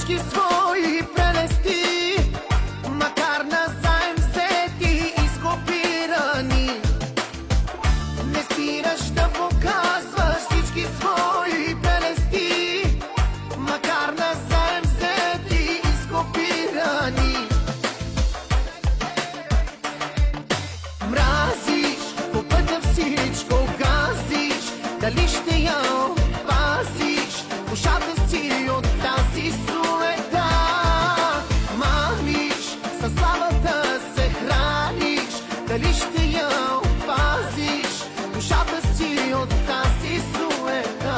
всички свои прелести, макар назаем взети, изкопирани. Не спираш да показваш всички свои прелести, макар назаем взети, изкопирани. Мразиш по пътя всичко газиш, дали ще я опазиш душата си от тази суета? Мамиш, със славата се храниш, дали ще я опазиш душата си от тази суета?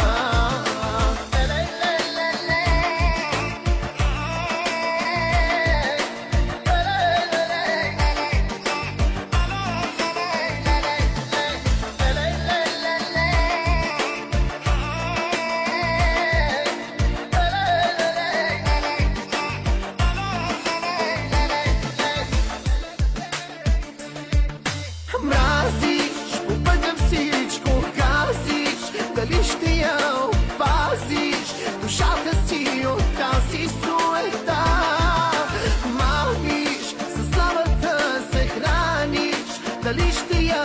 Мразиш, по пътя всичко газиш, дали ще я опазиш душата си от тази суета? Мамиш, със славата се храниш, дали ще я